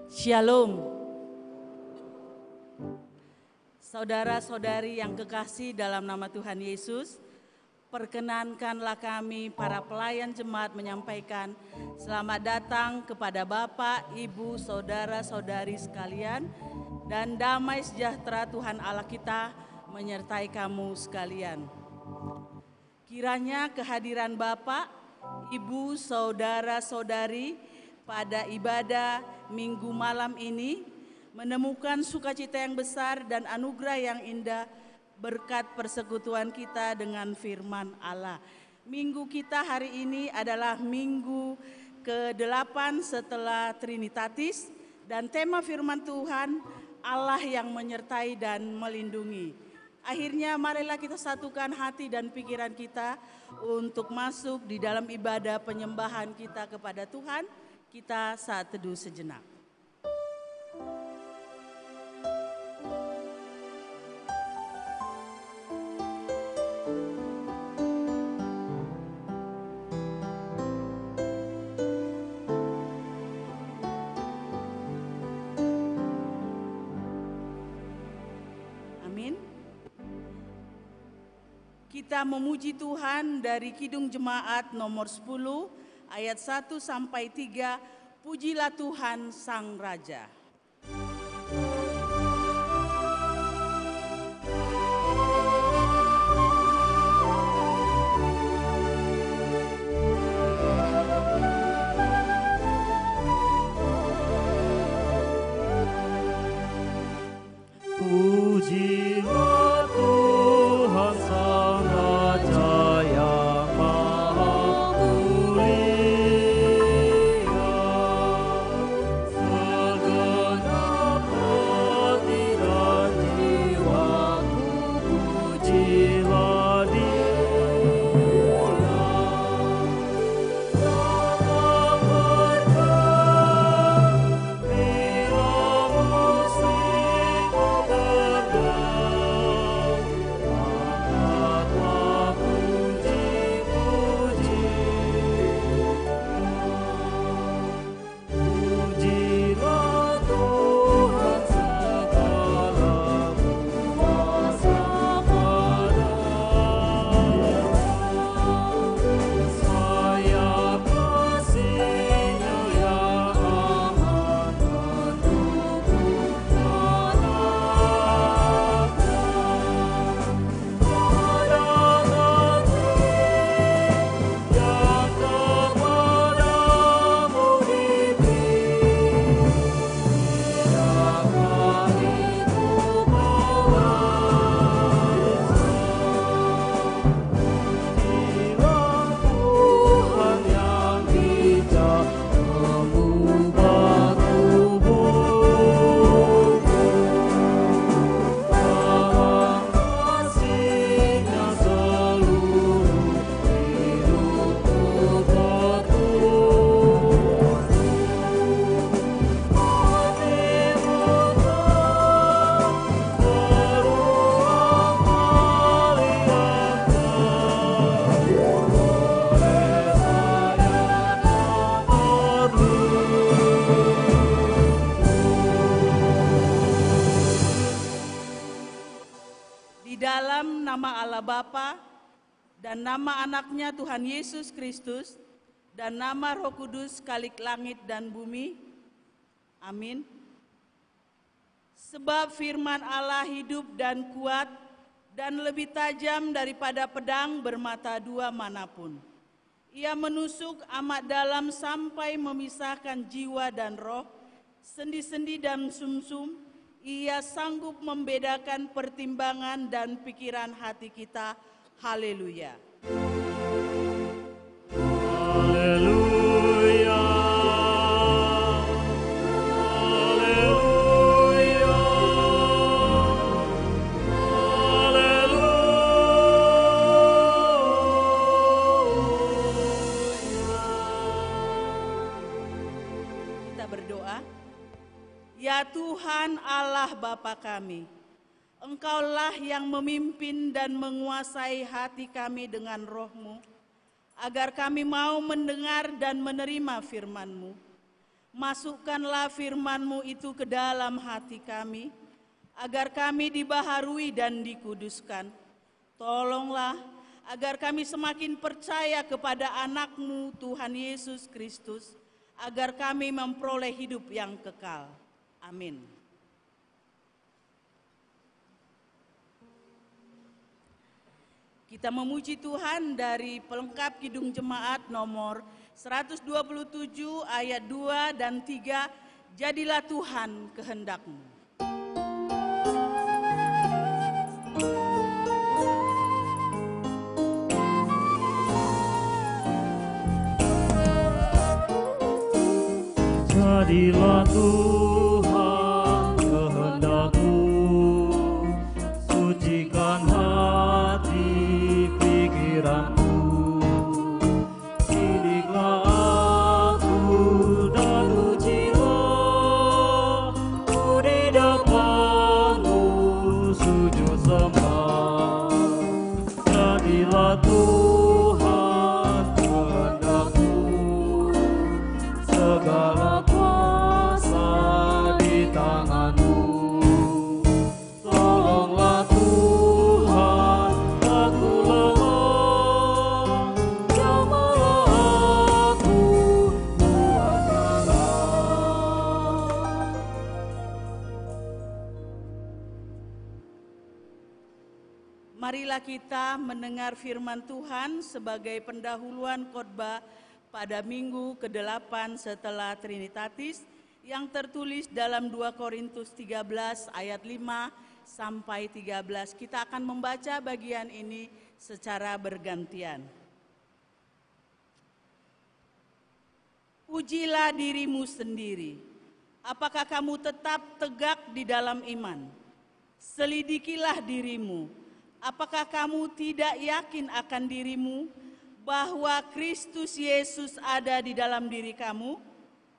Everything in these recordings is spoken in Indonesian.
Shalom. Saudara-saudari yang kekasih dalam nama Tuhan Yesus, perkenankanlah kami para pelayan jemaat menyampaikan selamat datang kepada Bapak, Ibu, saudara-saudari sekalian, dan damai sejahtera Tuhan Allah kita menyertai kamu sekalian. Kiranya kehadiran Bapak, Ibu, saudara-saudari pada ibadah minggu malam ini menemukan sukacita yang besar dan anugerah yang indah berkat persekutuan kita dengan firman Allah. Minggu kita hari ini adalah minggu ke-8 setelah Trinitatis, dan tema firman Tuhan Allah yang menyertai dan melindungi. Akhirnya marilah kita satukan hati dan pikiran kita untuk masuk di dalam ibadah penyembahan kita kepada Tuhan. Kita saat teduh sejenak. Amin. Kita memuji Tuhan dari Kidung Jemaat nomor 10 ayat 1 sampai 3, pujilah Tuhan Sang Raja. Pujilah Tuhan Sang Raja yang Maha Mulia, segenap hati dan jiwaku pujilah Dia. Datang berkat bila musik berdang, angkatlah puji-puji. Pujilah Tuhan segala kuasa padanya, sayap kasih-Nya yang aman mendukung anaknya. Padang hati yang kepadamu diberi, tidakkah itu kau rasa? Pujilah Tuhan yang bijak mengubah tubuhku, dalam kasih-Nya seluruh hidupku bertumbuh. Hatimu berulang kali angkat, oleh sayapnya Di dalam nama Allah Bapa dan nama anaknya Tuhan Yesus Kristus dan nama Roh Kudus Khalik langit dan bumi. Amin. Sebab firman Allah hidup dan kuat dan lebih tajam daripada pedang bermata dua manapun. Ia menusuk amat dalam sampai memisahkan jiwa dan roh, sendi-sendi dan sumsum. Ia sanggup membedakan pertimbangan dan pikiran hati kita. Haleluya. Haleluya, haleluya, haleluya. Kita berdoa. Ya Tuhan Allah Bapa kami, Engkaulah yang memimpin dan menguasai hati kami dengan roh-Mu, agar kami mau mendengar dan menerima firman-Mu. Masukkanlah firman-Mu itu ke dalam hati kami, agar kami dibaharui dan dikuduskan. Tolonglah agar kami semakin percaya kepada anak-Mu Tuhan Yesus Kristus, agar kami memperoleh hidup yang kekal. Amin. Kita memuji Tuhan dari pelengkap Kidung Jemaat nomor 127 ayat 2 dan 3, jadilah Tuhan kehendak-Mu. Jadilah Tuhan kehendak-Mu, sucikan hati pikiranku. Didiklah aku dan ujilah, ku di depan-Mu sujud sembah. Jadilah Tuhan kehendak-Mu, segala kuasa di tangan-Mu. Tolonglah Tuhan, aku lemah, jamalah aku, kuatkanlah. Marilah kita mendengar firman Tuhan sebagai pendahuluan khotbah pada minggu ke-8 setelah Trinitatis yang tertulis dalam 2 Korintus 13 ayat 5 sampai 13. Kita akan membaca bagian ini secara bergantian. Ujilah dirimu sendiri. Apakah kamu tetap tegak di dalam iman? Selidikilah dirimu. Apakah kamu tidak yakin akan dirimu bahwa Kristus Yesus ada di dalam diri kamu?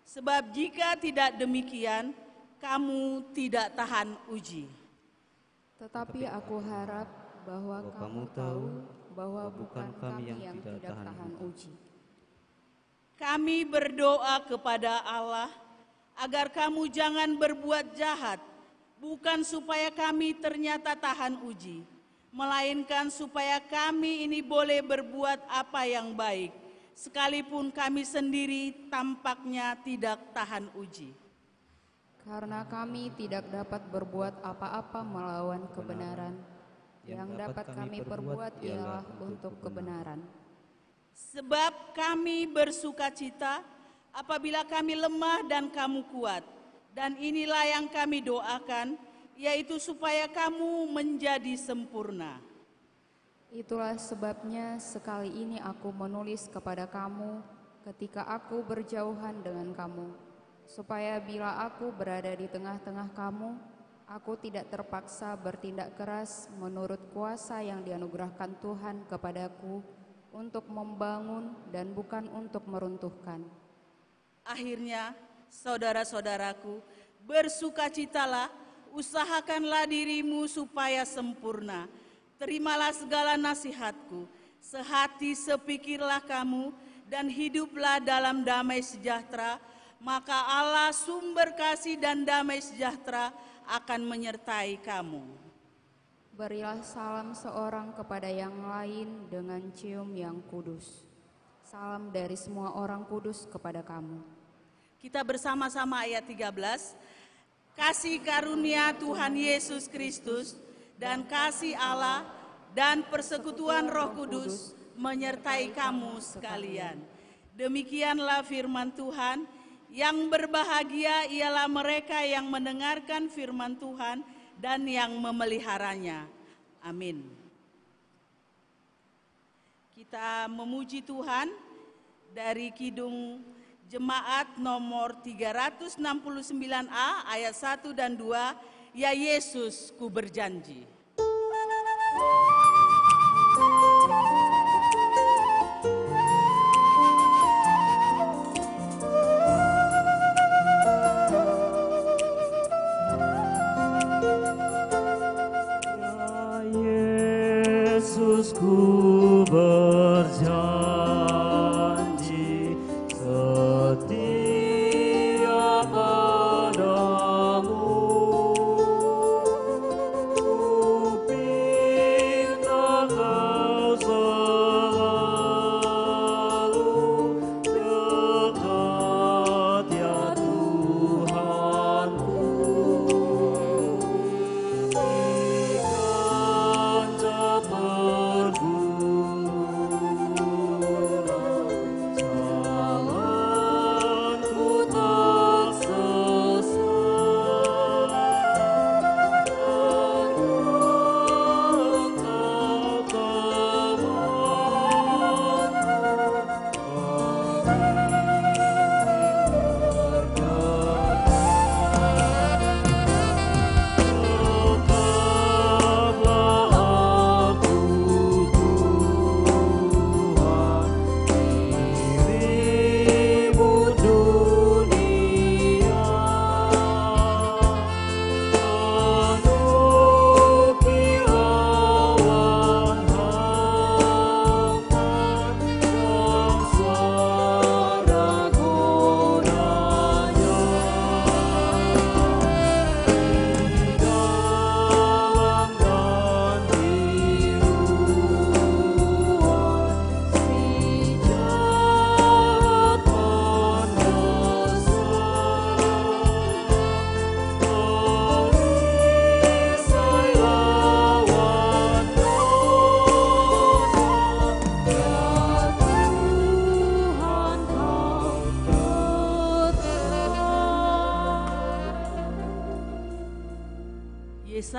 Sebab jika tidak demikian, kamu tidak tahan uji. Tetapi aku harap bahwa kamu tahu bahwa bukan kami yang tidak tahan uji. Kami berdoa kepada Allah agar kamu jangan berbuat jahat, bukan supaya kami ternyata tahan uji, melainkan supaya kami ini boleh berbuat apa yang baik, sekalipun kami sendiri tampaknya tidak tahan uji. Karena kami tidak dapat berbuat apa-apa melawan kebenaran, yang dapat kami perbuat ialah untuk kebenaran. Sebab kami bersukacita apabila kami lemah dan kamu kuat, dan inilah yang kami doakan, yaitu supaya kamu menjadi sempurna. Itulah sebabnya sekali ini aku menulis kepada kamu ketika aku berjauhan dengan kamu, supaya bila aku berada di tengah-tengah kamu, aku tidak terpaksa bertindak keras menurut kuasa yang dianugerahkan Tuhan kepadaku untuk membangun dan bukan untuk meruntuhkan. Akhirnya, saudara-saudaraku, bersukacitalah, usahakanlah dirimu supaya sempurna. Terimalah segala nasihatku, sehati sepikirlah kamu, dan hiduplah dalam damai sejahtera, maka Allah sumber kasih dan damai sejahtera akan menyertai kamu. Berilah salam seorang kepada yang lain dengan cium yang kudus. Salam dari semua orang kudus kepada kamu. Kita bersama-sama ayat 13. Kasih karunia Tuhan Yesus Kristus dan kasih Allah dan persekutuan Roh Kudus menyertai kamu sekalian. Demikianlah firman Tuhan. Yang berbahagia ialah mereka yang mendengarkan firman Tuhan dan yang memeliharanya. Amin. Kita memuji Tuhan dari Kidung Jemaat nomor 369A ayat 1 dan 2, ya Yesus ku berjanji. Yesusku berjanji setia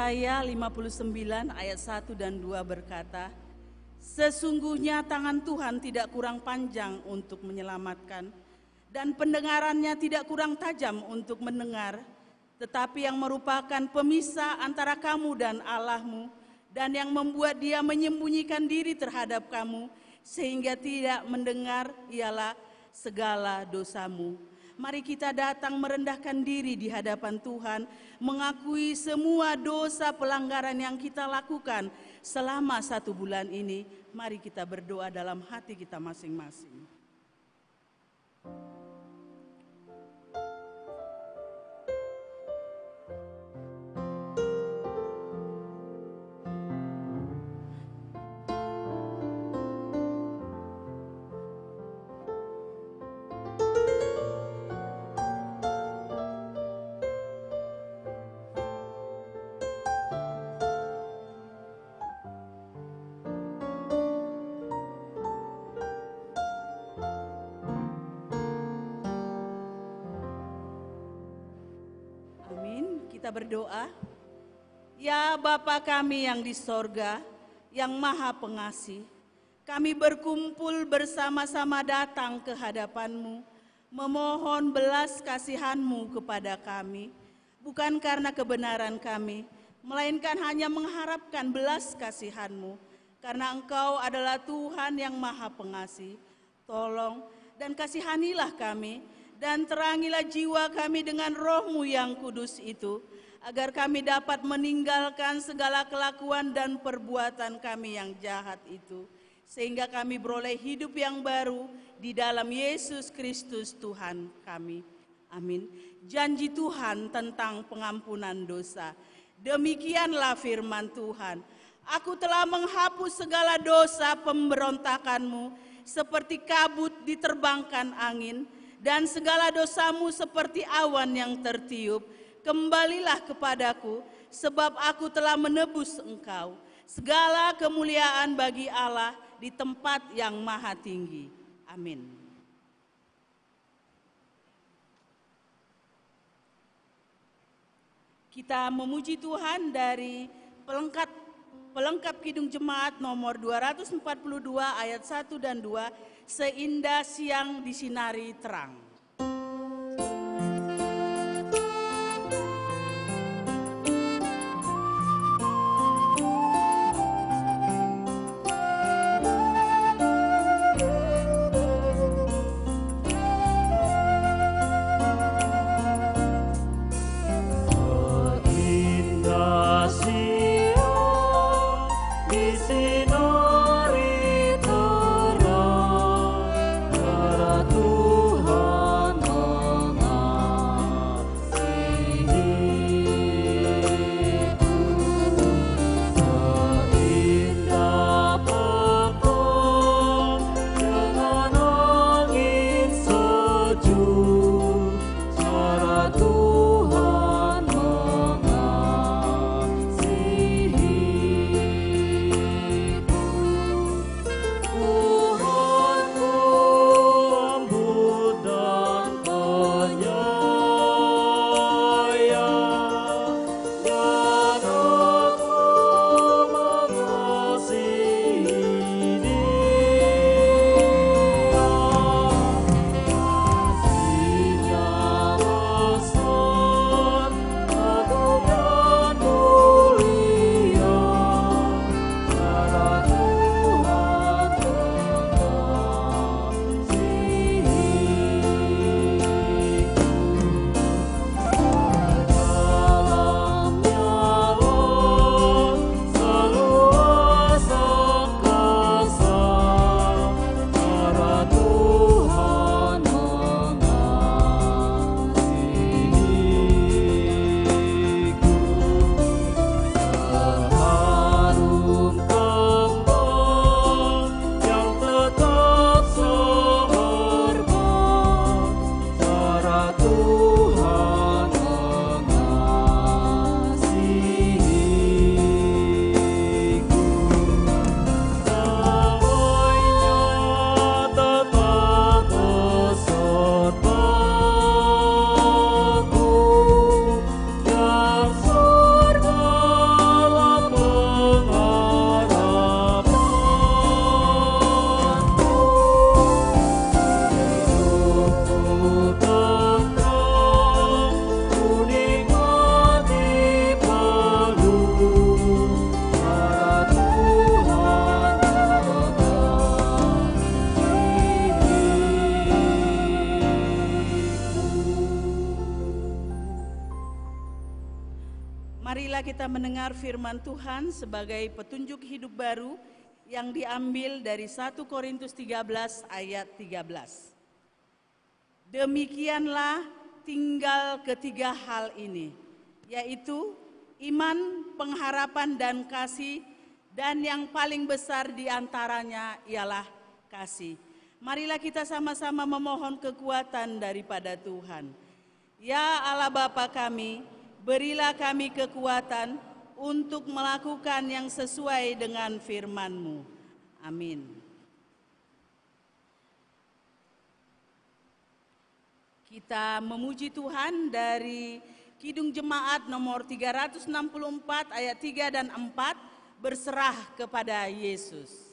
Yesaya 59 ayat 1 dan 2 berkata, sesungguhnya tangan Tuhan tidak kurang panjang untuk menyelamatkan, dan pendengarannya tidak kurang tajam untuk mendengar, tetapi yang merupakan pemisah antara kamu dan Allahmu, dan yang membuat dia menyembunyikan diri terhadap kamu, sehingga tidak mendengar ialah segala dosamu. Mari kita datang merendahkan diri di hadapan Tuhan, mengakui semua dosa pelanggaran yang kita lakukan selama 1 bulan ini. Mari kita berdoa dalam hati kita masing-masing. Kita berdoa. Ya Bapa kami yang di sorga, yang maha pengasih, kami berkumpul bersama-sama datang ke hadapan-Mu, memohon belas kasihan-Mu kepada kami, bukan karena kebenaran kami, melainkan hanya mengharapkan belas kasihan-Mu, karena Engkau adalah Tuhan yang maha pengasih. Tolong dan kasihanilah kami, dan terangilah jiwa kami dengan Roh-Mu yang kudus itu, agar kami dapat meninggalkan segala kelakuan dan perbuatan kami yang jahat itu, sehingga kami beroleh hidup yang baru di dalam Yesus Kristus Tuhan kami. Amin. Janji Tuhan tentang pengampunan dosa. Demikianlah firman Tuhan. Aku telah menghapus segala dosa pemberontakanmu, seperti kabut diterbangkan angin, dan segala dosamu seperti awan yang tertiup. Kembalilah kepadaku, sebab aku telah menebus engkau. Segala kemuliaan bagi Allah di tempat yang maha tinggi. Amin. Kita memuji Tuhan dari pelengkap Kidung Jemaat nomor 242 ayat 1 dan 2, seindah siang disinari terang. Tuhan Marilah kita mendengar firman Tuhan sebagai petunjuk hidup baru yang diambil dari 1 Korintus 13 ayat 13. Demikianlah tinggal ketiga hal ini, yaitu iman, pengharapan, dan kasih, dan yang paling besar di antaranya ialah kasih. Marilah kita sama-sama memohon kekuatan daripada Tuhan. Ya Allah Bapa kami, berilah kami kekuatan untuk melakukan yang sesuai dengan firman-Mu. Amin. Kita memuji Tuhan dari Kidung Jemaat nomor 364 ayat 3 dan 4, berserah kepada Yesus.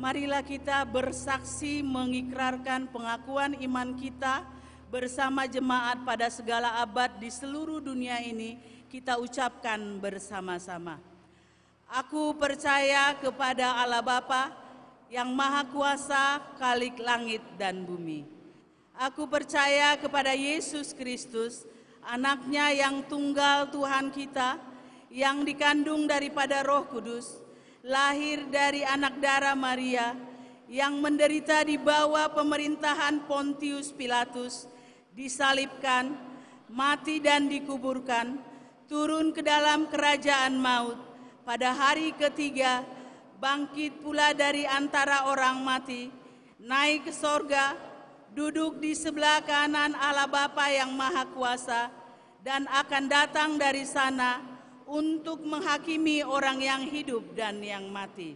Marilah kita bersaksi mengikrarkan pengakuan iman kita bersama jemaat pada segala abad di seluruh dunia ini. Kita ucapkan bersama-sama. Aku percaya kepada Allah Bapa yang Maha Kuasa, Khalik langit dan bumi. Aku percaya kepada Yesus Kristus, Anaknya yang tunggal Tuhan kita, yang dikandung daripada Roh Kudus, lahir dari anak darah Maria, yang menderita di bawah pemerintahan Pontius Pilatus, disalibkan, mati dan dikuburkan, turun ke dalam kerajaan maut, pada hari ketiga bangkit pula dari antara orang mati, naik ke sorga, duduk di sebelah kanan Allah Bapa yang Maha Kuasa, dan akan datang dari sana untuk menghakimi orang yang hidup dan yang mati.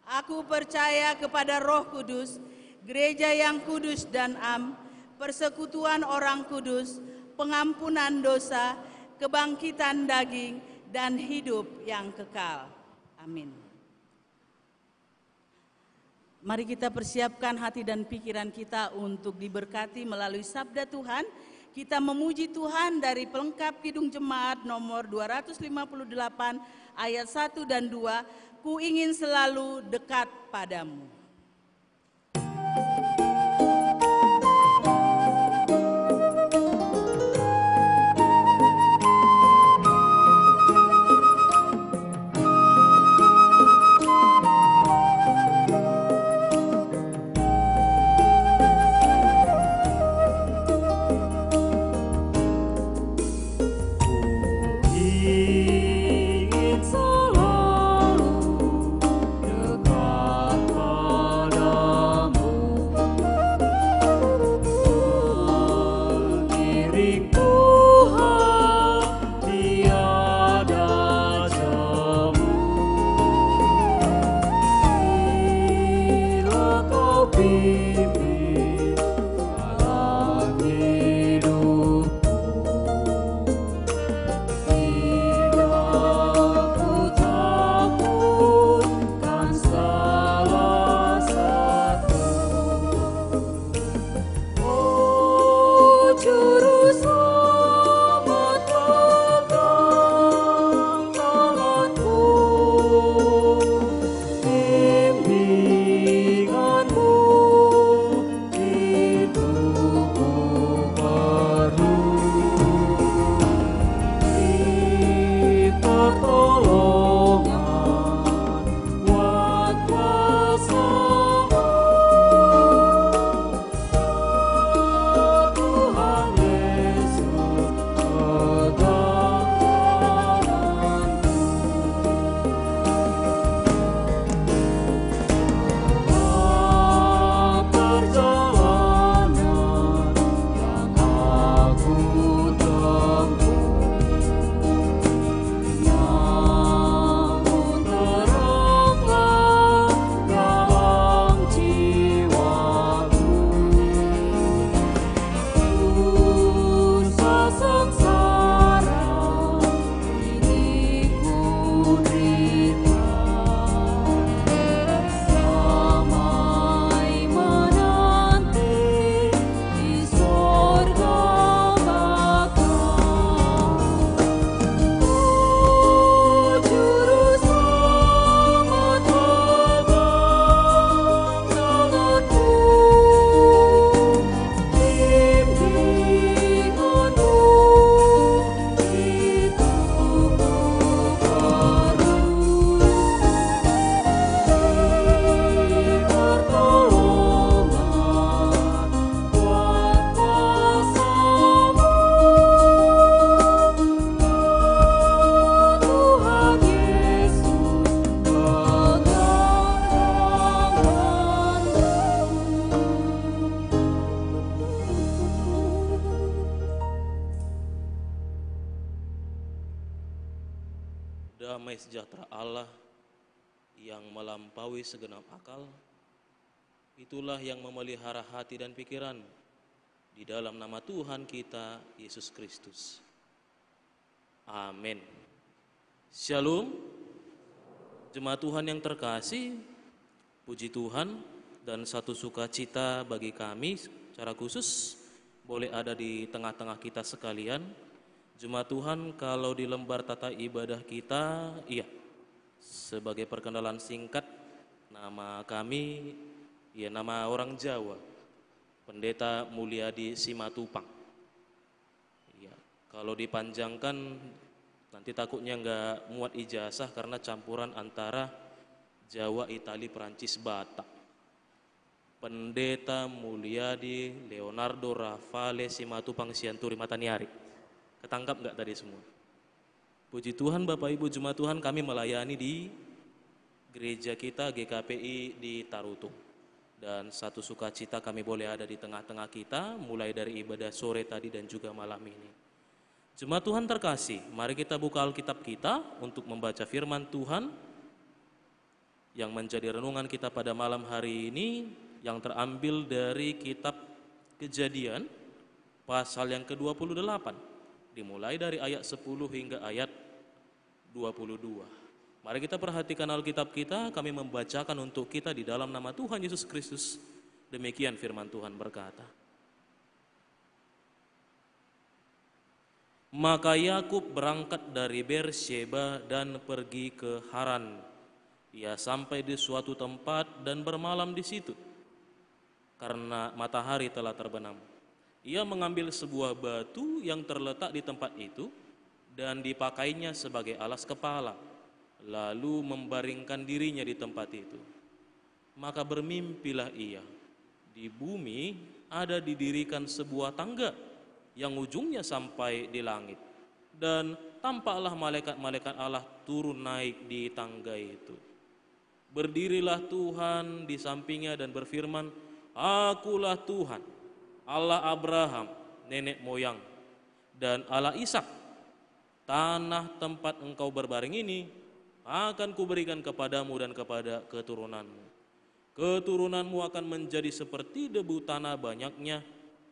Aku percaya kepada Roh Kudus, gereja yang kudus dan am, persekutuan orang kudus, pengampunan dosa, kebangkitan daging, dan hidup yang kekal. Amin. Mari kita persiapkan hati dan pikiran kita untuk diberkati melalui sabda Tuhan. Kita memuji Tuhan dari pelengkap Kidung Jemaat nomor 258 ayat 1 dan 2. Ku ingin selalu dekat padamu. Ingin pimpin dalam hidupku. Tidak ku takutkan salah satu. Oh Juru Selamat, pegang tanganku, bimbinganmu itu ku perlu. Pertolongan buat kuasamu, Tuhan Yesus, pegang tanganku. Dalam perjalanan yang aku tempuh, namun teranglah dalam jiwaku. Dosa sengsara ini ku derita, damai menanti di sorga Bapa. Oh Juru Selamat, pegang tanganku, bimbinganmu itu ku perlu. Pertolongan buat kuasamu, Tuhan Yesus, pegang tanganku. Damai sejahtera Allah yang melampaui segenap akal, itulah yang memelihara hati dan pikiran di dalam nama Tuhan kita Yesus Kristus. Amin. Shalom. Jemaat Tuhan yang terkasih, puji Tuhan dan satu sukacita bagi kami secara khusus boleh ada di tengah-tengah kita sekalian. Jemaat Tuhan, kalau di lembar tata ibadah kita, sebagai perkenalan singkat, nama kami, nama orang Jawa, Pendeta Mulyadi Simatupang. Kalau dipanjangkan, nanti takutnya nggak muat ijazah karena campuran antara Jawa, Itali, Perancis, Batak. Pendeta Mulyadi Leonardo Rafale Simatupang Sianturi Mataniari. Ketangkap nggak tadi semua? Puji Tuhan Bapak Ibu Jemaat Tuhan, kami melayani di gereja kita GKPI di Tarutung. Dan satu sukacita kami boleh ada di tengah-tengah kita, mulai dari ibadah sore tadi dan juga malam ini. Jemaat Tuhan terkasih, mari kita buka Alkitab kita untuk membaca firman Tuhan yang menjadi renungan kita pada malam hari ini, yang terambil dari kitab Kejadian pasal yang ke-28, dimulai dari ayat 10 hingga ayat 22. Mari kita perhatikan Alkitab kita, kami membacakan untuk kita di dalam nama Tuhan Yesus Kristus. Demikian firman Tuhan berkata, maka Yakub berangkat dari Beersheba dan pergi ke Haran. Ia sampai di suatu tempat dan bermalam di situ, karena matahari telah terbenam. Ia mengambil sebuah batu yang terletak di tempat itu dan dipakainya sebagai alas kepala, lalu membaringkan dirinya di tempat itu. Maka bermimpilah ia, di bumi ada didirikan sebuah tangga yang ujungnya sampai di langit, dan tampaklah malaikat-malaikat Allah turun naik di tangga itu. Berdirilah Tuhan di sampingnya dan berfirman, Akulah Tuhan, Allah Abraham, nenek moyang, dan Allah Ishak. Tanah tempat engkau berbaring ini akan kuberikan kepadamu dan kepada keturunanmu. Keturunanmu akan menjadi seperti debu tanah banyaknya,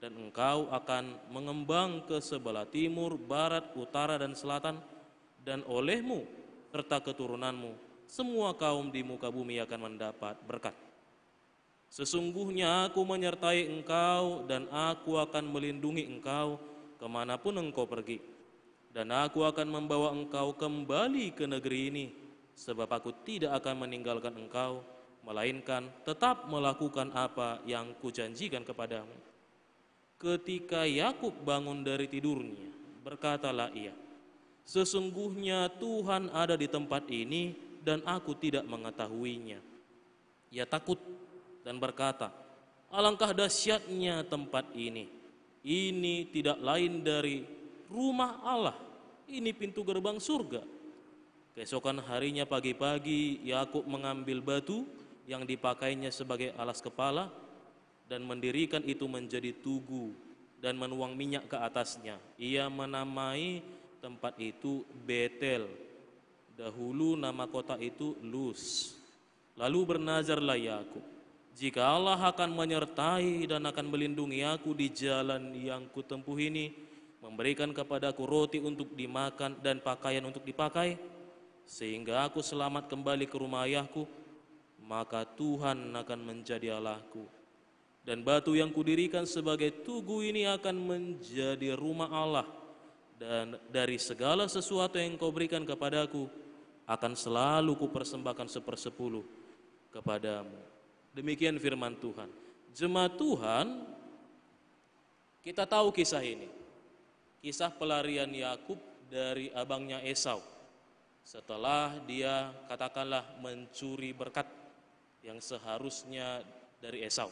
dan engkau akan mengembang ke sebelah timur, barat, utara, dan selatan, dan olehmu serta keturunanmu semua kaum di muka bumi akan mendapat berkat. Sesungguhnya aku menyertai engkau, dan aku akan melindungi engkau kemanapun engkau pergi, dan aku akan membawa engkau kembali ke negeri ini, sebab aku tidak akan meninggalkan engkau, melainkan tetap melakukan apa yang kujanjikan kepadamu. Ketika Yakub bangun dari tidurnya, berkatalah ia, sesungguhnya Tuhan ada di tempat ini dan aku tidak mengetahuinya. Ia takut dan berkata, alangkah dahsyatnya tempat ini. Ini tidak lain dari rumah Allah. Ini pintu gerbang surga. Keesokan harinya pagi-pagi, Yakub mengambil batu yang dipakainya sebagai alas kepala dan mendirikan itu menjadi tugu dan menuang minyak ke atasnya. Ia menamai tempat itu Betel. Dahulu nama kota itu Luz. Lalu bernazarlah Yakub, jika Allah akan menyertai dan akan melindungi aku di jalan yang kutempuh ini, memberikan kepadaku roti untuk dimakan dan pakaian untuk dipakai, sehingga aku selamat kembali ke rumah ayahku, maka Tuhan akan menjadi Allahku, dan batu yang kudirikan sebagai tugu ini akan menjadi rumah Allah, dan dari segala sesuatu yang kau berikan kepadaku akan selalu kupersembahkan 1/10 kepadamu. Demikian firman Tuhan. Jemaat Tuhan, kita tahu kisah ini, kisah pelarian Yakub dari abangnya Esau setelah dia katakanlah mencuri berkat yang seharusnya dari Esau.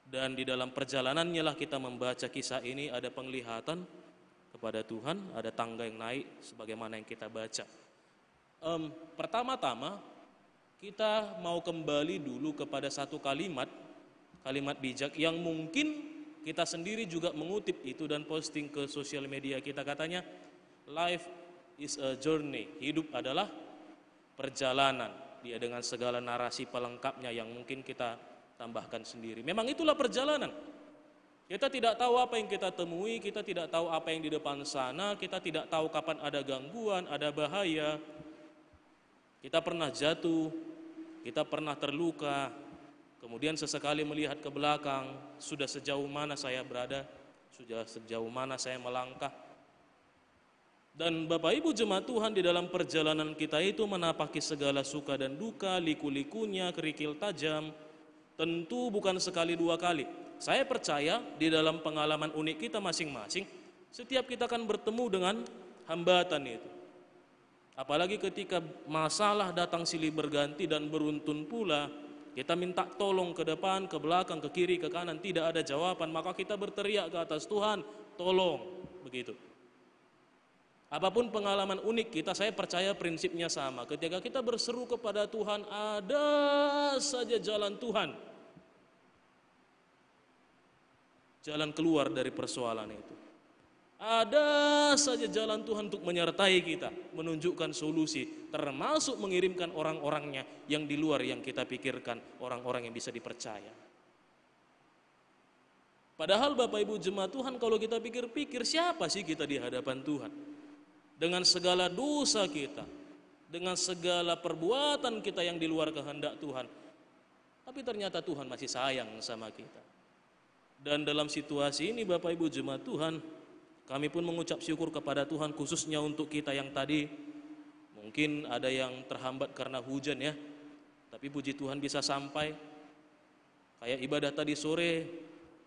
Dan di dalam perjalanannya lah kita membaca kisah ini, ada penglihatan kepada Tuhan, ada tangga yang naik sebagaimana yang kita baca. Pertama-tama kita mau kembali dulu kepada satu kalimat bijak yang mungkin kita sendiri juga mengutip itu dan posting ke sosial media kita. Katanya, life is a journey, hidup adalah perjalanan. Dia dengan segala narasi pelengkapnya yang mungkin kita tambahkan sendiri. Memang itulah perjalanan. Kita tidak tahu apa yang kita temui, kita tidak tahu apa yang di depan sana, kita tidak tahu kapan ada gangguan, ada bahaya. Kita pernah jatuh, kita pernah terluka, kemudian sesekali melihat ke belakang, sudah sejauh mana saya berada, sudah sejauh mana saya melangkah. Dan Bapak Ibu jemaat Tuhan, di dalam perjalanan kita itu menapaki segala suka dan duka, liku-likunya, kerikil tajam, tentu bukan sekali dua kali. Saya percaya di dalam pengalaman unik kita masing-masing, setiap kita akan bertemu dengan hambatan itu. Apalagi ketika masalah datang silih berganti dan beruntun pula, kita minta tolong ke depan, ke belakang, ke kiri, ke kanan, tidak ada jawaban, maka kita berteriak ke atas, Tuhan, tolong, begitu. Apapun pengalaman unik kita, saya percaya prinsipnya sama. Ketika kita berseru kepada Tuhan, ada saja jalan Tuhan, jalan keluar dari persoalan itu. Ada saja jalan Tuhan untuk menyertai kita, menunjukkan solusi, termasuk mengirimkan orang-orangnya yang di luar yang kita pikirkan, orang-orang yang bisa dipercaya. Padahal Bapak Ibu jemaat Tuhan, kalau kita pikir-pikir, siapa sih kita di hadapan Tuhan? Dengan segala dosa kita, dengan segala perbuatan kita yang di luar kehendak Tuhan, tapi ternyata Tuhan masih sayang sama kita. Dan dalam situasi ini Bapak Ibu jemaat Tuhan, kami pun mengucap syukur kepada Tuhan, khususnya untuk kita yang tadi mungkin ada yang terhambat karena hujan ya, tapi puji Tuhan bisa sampai. Kayak ibadah tadi sore,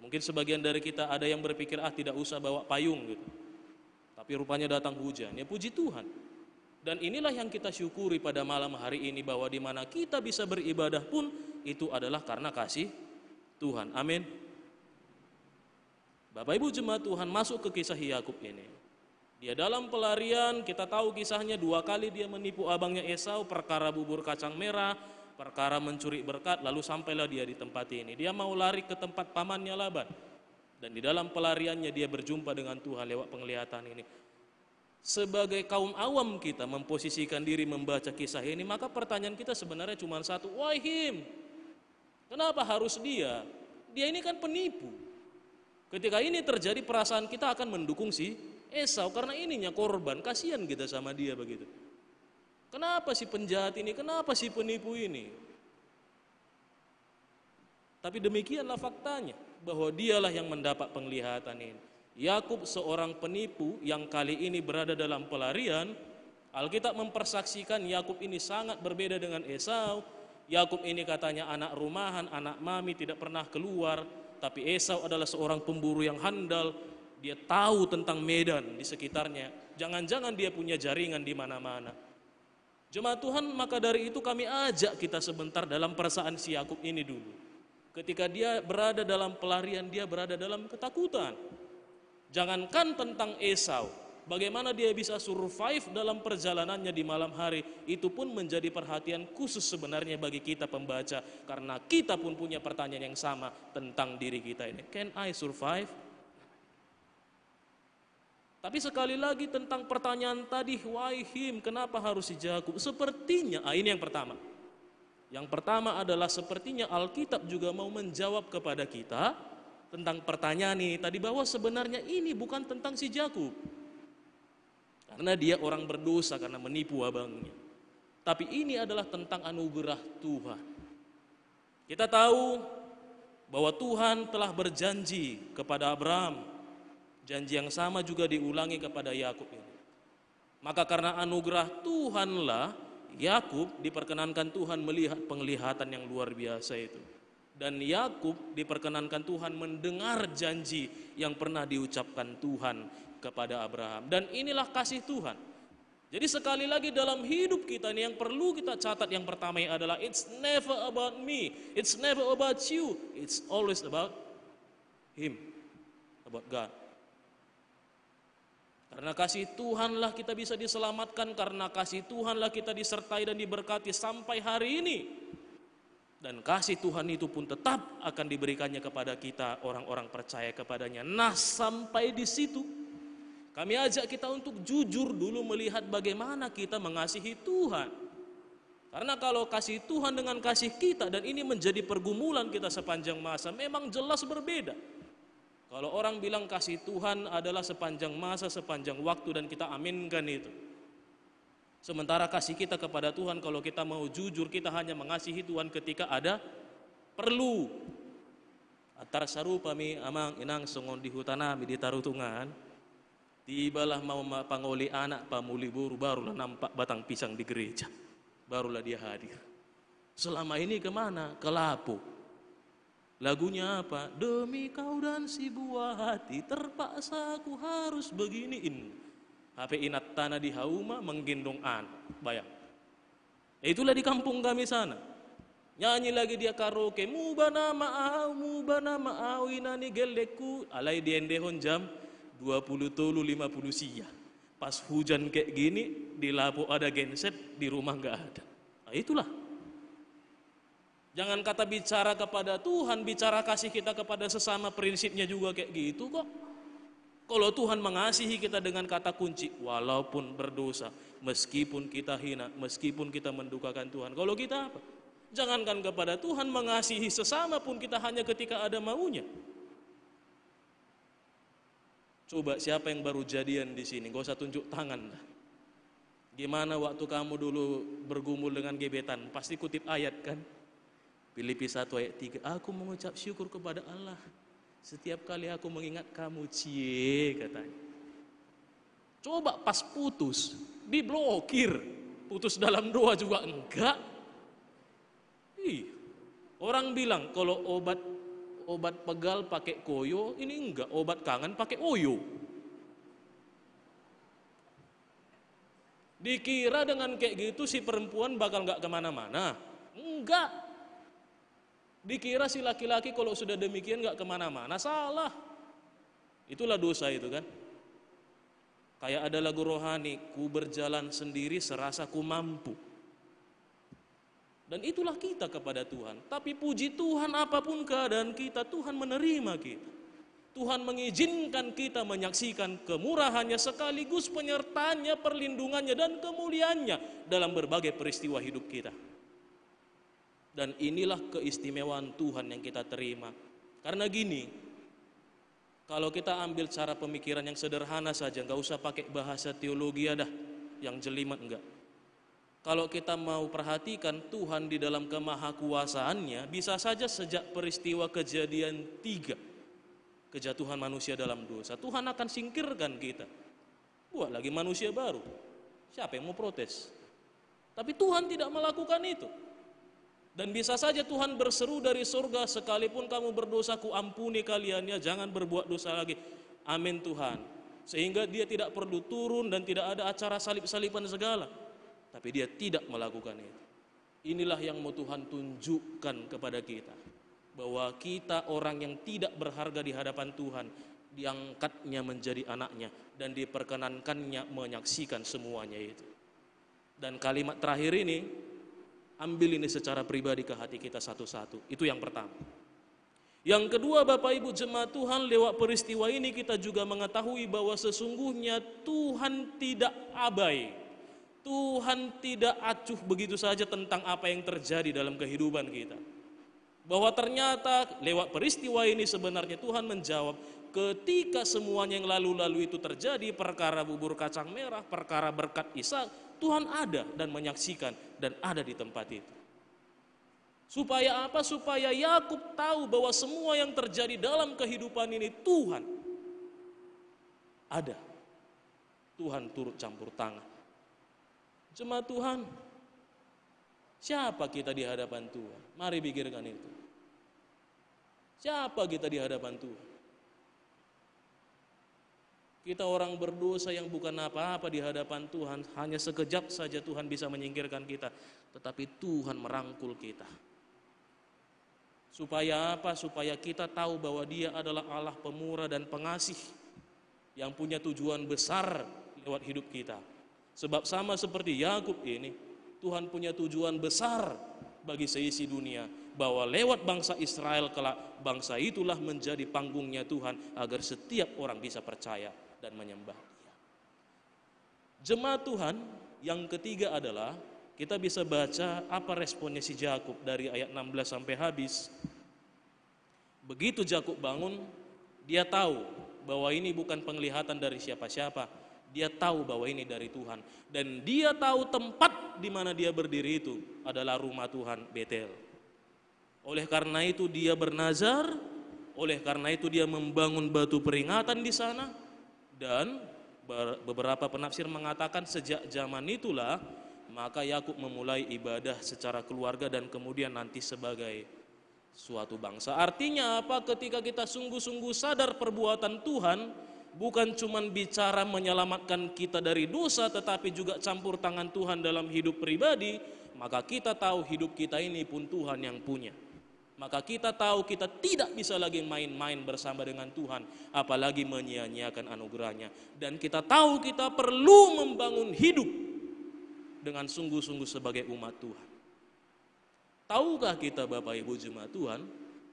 mungkin sebagian dari kita ada yang berpikir tidak usah bawa payung gitu, tapi rupanya datang hujan. Ya puji Tuhan. Dan inilah yang kita syukuri pada malam hari ini, bahwa di mana kita bisa beribadah pun itu adalah karena kasih Tuhan. Amin. Bapak Ibu jemaat Tuhan, masuk ke kisah Yakub ini. Dia dalam pelarian, kita tahu kisahnya 2 kali dia menipu abangnya Esau, perkara bubur kacang merah, perkara mencuri berkat, lalu sampailah dia di tempat ini. Dia mau lari ke tempat pamannya Laban. Dan di dalam pelariannya dia berjumpa dengan Tuhan lewat penglihatan ini. Sebagai kaum awam kita memposisikan diri membaca kisah ini, maka pertanyaan kita sebenarnya cuma satu, why him? Kenapa harus dia? Dia ini kan penipu. Ketika ini terjadi, perasaan kita akan mendukung si Esau karena ininya korban, kasihan kita sama dia begitu. Kenapa si penjahat ini? Kenapa si penipu ini? Tapi demikianlah faktanya, bahwa dialah yang mendapat penglihatan ini. Yakub seorang penipu yang kali ini berada dalam pelarian. Alkitab mempersaksikan Yakub ini sangat berbeda dengan Esau. Yakub ini katanya anak rumahan, anak mami, tidak pernah keluar. Tapi Esau adalah seorang pemburu yang handal. Dia tahu tentang medan di sekitarnya. Jangan-jangan dia punya jaringan di mana-mana. Jemaat Tuhan, maka dari itu kami ajak kita sebentar dalam perasaan si Yakub ini dulu. Ketika dia berada dalam pelarian, dia berada dalam ketakutan. Jangankan tentang Esau, bagaimana dia bisa survive dalam perjalanannya di malam hari, itu pun menjadi perhatian khusus sebenarnya bagi kita pembaca. Karena kita pun punya pertanyaan yang sama tentang diri kita ini. Can I survive? Tapi sekali lagi tentang pertanyaan tadi, why him? Kenapa harus si Yakub? Sepertinya, ini yang pertama. Yang pertama adalah sepertinya Alkitab juga mau menjawab kepada kita tentang pertanyaan ini tadi, bahwa sebenarnya ini bukan tentang si Yakub. Karena dia orang berdosa karena menipu abangnya. Tapi ini adalah tentang anugerah Tuhan. Kita tahu bahwa Tuhan telah berjanji kepada Abraham. Janji yang sama juga diulangi kepada Yakub ini. Maka karena anugerah Tuhanlah Yakub diperkenankan Tuhan melihat penglihatan yang luar biasa itu. Dan Yakub diperkenankan Tuhan mendengar janji yang pernah diucapkan Tuhan kepada Abraham. Dan inilah kasih Tuhan. Jadi sekali lagi dalam hidup kita ini yang perlu kita catat, yang pertama adalah it's never about me, it's never about you, it's always about him, about God. Karena kasih Tuhanlah kita bisa diselamatkan, karena kasih Tuhanlah kita disertai dan diberkati sampai hari ini. Dan kasih Tuhan itu pun tetap akan diberikannya kepada kita orang-orang percaya kepadanya. Nah, sampai di situ kami ajak kita untuk jujur dulu melihat bagaimana kita mengasihi Tuhan. Karena kalau kasih Tuhan dengan kasih kita, dan ini menjadi pergumulan kita sepanjang masa, memang jelas berbeda. Kalau orang bilang kasih Tuhan adalah sepanjang masa, sepanjang waktu, dan kita aminkan itu. Sementara kasih kita kepada Tuhan, kalau kita mau jujur, kita hanya mengasihi Tuhan ketika ada perlu. Atar sarupami amang inang songon di hutanami di tarutungan. Tibalah mau pangoli anak pamuli buru, barulah nampak batang pisang di gereja. Barulah dia hadir. Selama ini kemana? Ke Lapo. Lagunya apa? Demi kau dan si buah hati terpaksa aku harus beginiin. HP inat tanah di hauma menggendong anak. Bayang. Itulah di kampung kami sana. Nyanyi lagi dia karaoke. Mubana ma'au inani geleku. Alai diendehon jam 20 tolu 50 sia. Pas hujan kayak gini, di Lapo ada genset, di rumah nggak ada. Nah, itulah. Jangan kata bicara kepada Tuhan, bicara kasih kita kepada sesama, prinsipnya juga kayak gitu kok. Kalau Tuhan mengasihi kita dengan kata kunci, walaupun berdosa, meskipun kita hina, meskipun kita mendukakan Tuhan. Kalau kita apa? Jangankan kepada Tuhan, mengasihi sesama pun kita hanya ketika ada maunya. Coba siapa yang baru jadian di sini, gak usah tunjuk tangan dah. Gimana waktu kamu dulu bergumul dengan gebetan? Pasti kutip ayat kan? Filipi 1 ayat 3, aku mengucap syukur kepada Allah setiap kali aku mengingat kamu, cie katanya. Coba pas putus, diblokir. Putus dalam doa juga enggak. Orang bilang kalau obat pegal pakai koyo, ini enggak, obat kangen pakai oyo. Dikira dengan kayak gitu si perempuan bakal enggak kemana-mana. Enggak. Dikira si laki-laki kalau sudah demikian gak kemana-mana, salah. Itulah dosa itu kan. Kayak ada lagu rohani, ku berjalan sendiri serasa ku mampu. Dan itulah kita kepada Tuhan. Tapi puji Tuhan, apapun keadaan kita, Tuhan menerima kita. Tuhan mengizinkan kita menyaksikan kemurahannya sekaligus penyertaannya, perlindungannya, dan kemuliaannya dalam berbagai peristiwa hidup kita. Dan inilah keistimewaan Tuhan yang kita terima. Karena gini, kalau kita ambil cara pemikiran yang sederhana saja, nggak usah pakai bahasa teologi dah, yang jelimet enggak. Kalau kita mau perhatikan Tuhan di dalam kemahakuasaannya, bisa saja sejak peristiwa kejadian 3, kejatuhan manusia dalam dosa, Tuhan akan singkirkan kita. Buat lagi manusia baru. Siapa yang mau protes? Tapi Tuhan tidak melakukan itu. Dan bisa saja Tuhan berseru dari surga, sekalipun kamu berdosa, ku ampuni kalian ya, jangan berbuat dosa lagi. Amin Tuhan. Sehingga dia tidak perlu turun dan tidak ada acara salib-saliban segala. Tapi dia tidak melakukan itu. Inilah yang mau Tuhan tunjukkan kepada kita. Bahwa kita orang yang tidak berharga di hadapan Tuhan, diangkatnya menjadi anaknya dan diperkenankannya menyaksikan semuanya itu. Dan kalimat terakhir ini, ambil ini secara pribadi ke hati kita satu-satu. Itu yang pertama. Yang kedua, Bapak Ibu jemaat Tuhan, lewat peristiwa ini kita juga mengetahui bahwa sesungguhnya Tuhan tidak abai. Tuhan tidak acuh begitu saja tentang apa yang terjadi dalam kehidupan kita. Bahwa ternyata lewat peristiwa ini sebenarnya Tuhan menjawab, ketika semuanya yang lalu-lalu itu terjadi, perkara bubur kacang merah, perkara berkat Ishak, Tuhan ada dan menyaksikan dan ada di tempat itu. Supaya apa? Supaya Yakub tahu bahwa semua yang terjadi dalam kehidupan ini Tuhan ada. Tuhan turut campur tangan. Jemaat Tuhan, siapa kita di hadapan Tuhan? Mari pikirkan itu. Siapa kita di hadapan Tuhan? Kita orang berdosa yang bukan apa-apa di hadapan Tuhan. Hanya sekejap saja Tuhan bisa menyingkirkan kita. Tetapi Tuhan merangkul kita. Supaya apa? Supaya kita tahu bahwa Dia adalah Allah pemurah dan pengasih yang punya tujuan besar lewat hidup kita. Sebab sama seperti Yakub ini, Tuhan punya tujuan besar bagi seisi dunia, bahwa lewat bangsa Israel kelak, bangsa itulah menjadi panggungnya Tuhan agar setiap orang bisa percaya dan menyembah Dia. Jemaat Tuhan, yang ketiga adalah kita bisa baca apa responnya si Yakub dari ayat 16 sampai habis. Begitu Yakub bangun, dia tahu bahwa ini bukan penglihatan dari siapa-siapa. Dia tahu bahwa ini dari Tuhan. Dan dia tahu tempat di mana dia berdiri itu adalah rumah Tuhan, Betel. Oleh karena itu dia bernazar, oleh karena itu dia membangun batu peringatan di sana. Dan beberapa penafsir mengatakan sejak zaman itulah maka Yakub memulai ibadah secara keluarga dan kemudian nanti sebagai suatu bangsa. Artinya apa? Ketika kita sungguh-sungguh sadar perbuatan Tuhan, bukan cuma bicara menyelamatkan kita dari dosa, tetapi juga campur tangan Tuhan dalam hidup pribadi, maka kita tahu hidup kita ini pun Tuhan yang punya. Maka kita tahu kita tidak bisa lagi main-main bersama dengan Tuhan, apalagi menyia-nyiakan anugerahnya. Dan kita tahu kita perlu membangun hidup dengan sungguh-sungguh sebagai umat Tuhan. Tahukah kita Bapak Ibu jemaat Tuhan,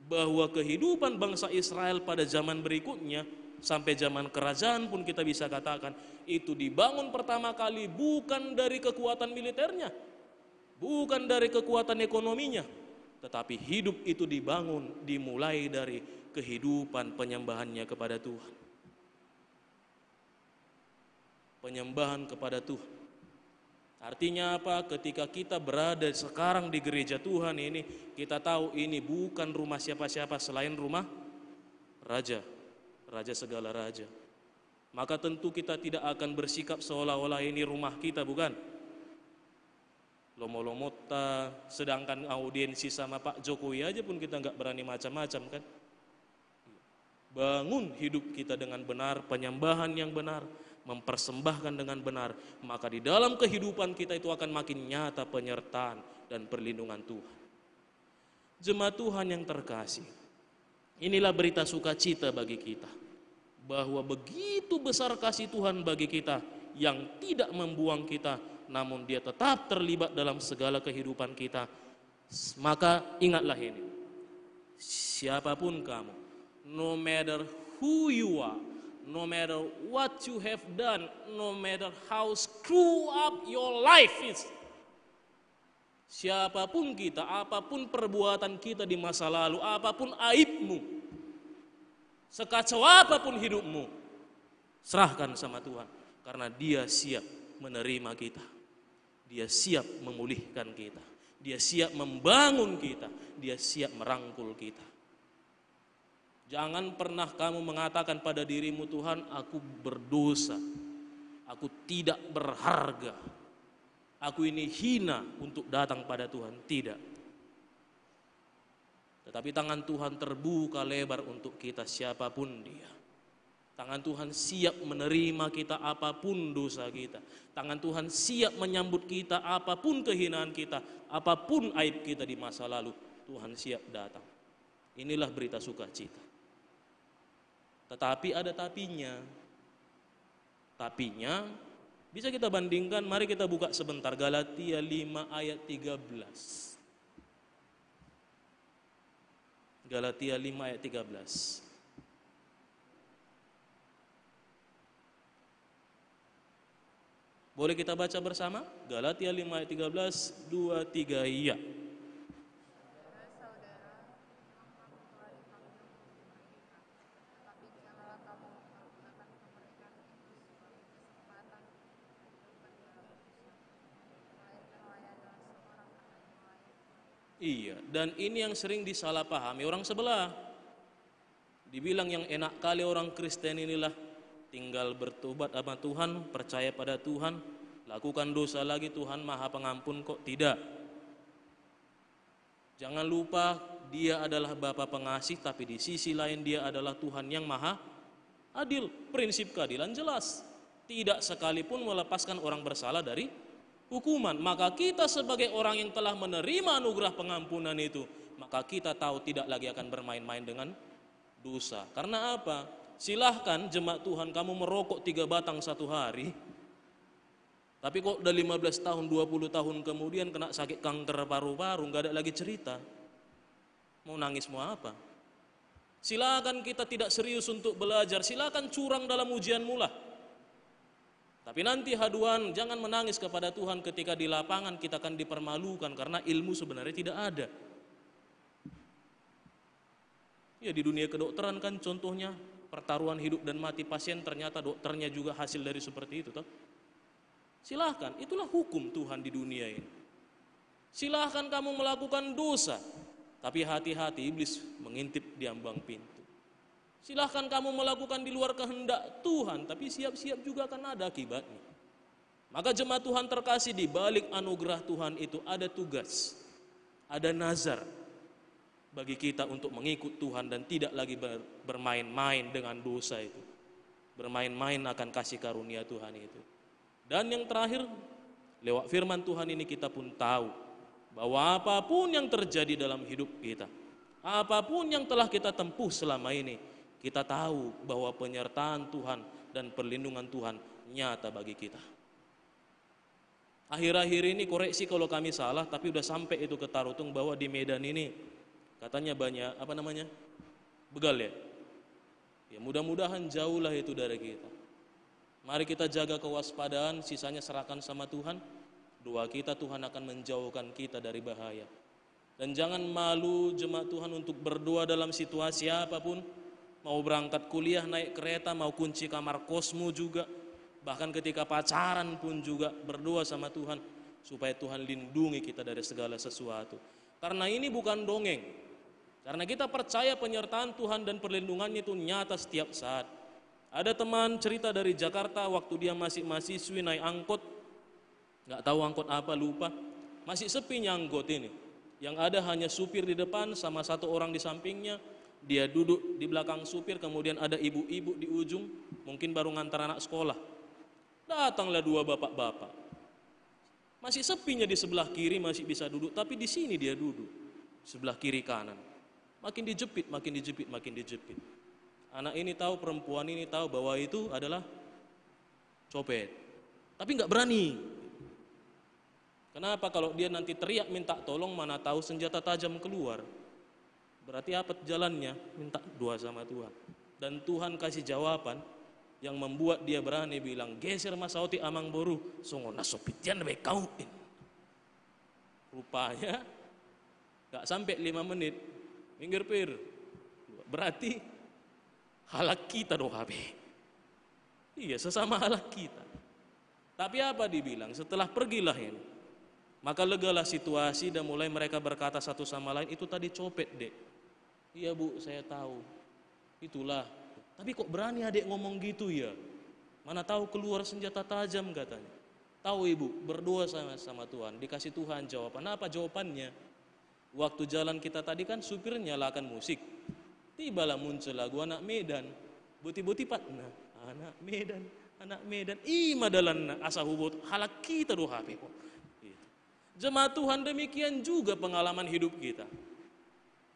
bahwa kehidupan bangsa Israel pada zaman berikutnya, sampai zaman kerajaan pun kita bisa katakan, itu dibangun pertama kali bukan dari kekuatan militernya, bukan dari kekuatan ekonominya, tetapi hidup itu dimulai dari kehidupan penyembahannya kepada Tuhan. Penyembahan kepada Tuhan. Artinya apa? Ketika kita berada sekarang di gereja Tuhan ini, kita tahu ini bukan rumah siapa-siapa selain rumah Raja, Raja segala raja. Maka tentu kita tidak akan bersikap seolah-olah ini rumah kita, bukan? Lomo-lomota, sedangkan audiensi sama Pak Jokowi aja pun kita nggak berani macam-macam kan? Bangun hidup kita dengan benar, penyembahan yang benar, mempersembahkan dengan benar, maka di dalam kehidupan kita itu akan makin nyata penyertaan dan perlindungan Tuhan. Jemaat Tuhan yang terkasih, inilah berita sukacita bagi kita, bahwa begitu besar kasih Tuhan bagi kita yang tidak membuang kita, namun Dia tetap terlibat dalam segala kehidupan kita. Maka ingatlah ini, siapapun kamu, no matter who you are, no matter what you have done, no matter how screw up your life is, Siapapun kita, apapun perbuatan kita di masa lalu, apapun aibmu, sekacau apapun hidupmu, serahkan sama Tuhan. Karena Dia siap menerima kita. Dia siap memulihkan kita. Dia siap membangun kita. Dia siap merangkul kita. Jangan pernah kamu mengatakan pada dirimu, Tuhan, aku berdosa, aku tidak berharga, aku ini hina untuk datang pada Tuhan. Tidak. Tetapi tangan Tuhan terbuka lebar untuk kita siapapun dia. Tangan Tuhan siap menerima kita apapun dosa kita. Tangan Tuhan siap menyambut kita apapun kehinaan kita, apapun aib kita di masa lalu. Tuhan siap datang. Inilah berita sukacita. Tetapi ada tapinya. Tapinya bisa kita bandingkan, mari kita buka sebentar Galatia 5 ayat 13. Galatia 5 ayat 13. Boleh kita baca bersama? Galatia 5 ayat 13, 2, 3, iya. Iya, dan ini yang sering disalahpahami orang sebelah. Dibilang yang enak kali orang Kristen inilah, tinggal bertobat sama Tuhan, percaya pada Tuhan, lakukan dosa lagi, Tuhan Maha Pengampun kok. Tidak. Jangan lupa Dia adalah Bapa pengasih, tapi di sisi lain Dia adalah Tuhan yang Maha Adil. Prinsip keadilan jelas. Tidak sekalipun melepaskan orang bersalah dari hukuman. Maka kita sebagai orang yang telah menerima anugerah pengampunan itu, maka kita tahu tidak lagi akan bermain-main dengan dosa. Karena apa? Silahkan jemaat Tuhan kamu merokok 3 batang satu hari, tapi kok udah 15 tahun, 20 tahun kemudian kena sakit kanker paru-paru, gak ada lagi cerita. Mau nangis mau apa? Silakan kita tidak serius untuk belajar, silakan curang dalam ujian mula. Tapi nanti haduan, jangan menangis kepada Tuhan ketika di lapangan kita akan dipermalukan karena ilmu sebenarnya tidak ada. Ya di dunia kedokteran kan contohnya pertaruhan hidup dan mati pasien, ternyata dokternya juga hasil dari seperti itu toh. Silahkan, itulah hukum Tuhan di dunia ini. Silahkan kamu melakukan dosa, tapi hati-hati iblis mengintip di ambang pintu. Silahkan kamu melakukan di luar kehendak Tuhan, tapi siap-siap juga akan ada akibatnya. Maka jemaat Tuhan terkasih, di balik anugerah Tuhan itu ada tugas, ada nazar bagi kita untuk mengikut Tuhan dan tidak lagi bermain-main dengan dosa itu. Bermain-main akan kasih karunia Tuhan itu. Dan yang terakhir, lewat firman Tuhan ini kita pun tahu bahwa apapun yang terjadi dalam hidup kita, apapun yang telah kita tempuh selama ini, kita tahu bahwa penyertaan Tuhan dan perlindungan Tuhan nyata bagi kita. Akhir-akhir ini koreksi kalau kami salah, tapi udah sampai itu ke Tarutung bahwa di Medan ini katanya banyak begal ya. Ya mudah-mudahan jauhlah itu dari kita. Mari kita jaga kewaspadaan, sisanya serahkan sama Tuhan. Doa kita Tuhan akan menjauhkan kita dari bahaya. Dan jangan malu jemaat Tuhan untuk berdoa dalam situasi apapun. Mau berangkat kuliah, naik kereta, mau kunci kamar kosmu juga. Bahkan ketika pacaran pun juga berdoa sama Tuhan supaya Tuhan lindungi kita dari segala sesuatu. Karena ini bukan dongeng. Karena kita percaya penyertaan Tuhan dan perlindungannya itu nyata setiap saat. Ada teman cerita dari Jakarta waktu dia masih mahasiswi naik angkot, nggak tahu angkot apa, lupa. Masih sepinya angkot ini. Yang ada hanya supir di depan sama satu orang di sampingnya. Dia duduk di belakang supir, kemudian ada ibu-ibu di ujung, mungkin baru ngantar anak sekolah. Datanglah 2 bapak-bapak. Masih sepinya di sebelah kiri masih bisa duduk, tapi di sini dia duduk, sebelah kiri kanan. Makin dijepit, makin dijepit, makin dijepit. Anak ini tahu, perempuan ini tahu bahwa itu adalah copet, tapi nggak berani. Kenapa? Kalau dia nanti teriak minta tolong, mana tahu senjata tajam keluar. Berarti apa jalannya? Minta doa sama Tuhan. Dan Tuhan kasih jawaban yang membuat dia berani bilang, geser masauti amang boru, songo nasopitian be kauin. Rupanya gak sampai 5 menit, minggir pir. Berarti halak kita doh HP. Iya, sesama halak kita. Tapi apa dibilang? Setelah pergilah ini, maka legalah situasi dan mulai mereka berkata satu sama lain, itu tadi copet, Dek. Iya Bu, saya tahu. Itulah. Tapi kok berani adik ngomong gitu ya? Mana tahu keluar senjata tajam katanya. Tahu Ibu, berdoa sama Tuhan, dikasih Tuhan jawaban. Apa jawabannya? Waktu jalan kita tadi kan supir nyalakan musik. Tibalah muncul lagu Anak Medan. Buti-buti patna, Anak Medan, Anak Medan. Madalan asa hubut halak kita doh HP. Jemaat Tuhan, demikian juga pengalaman hidup kita.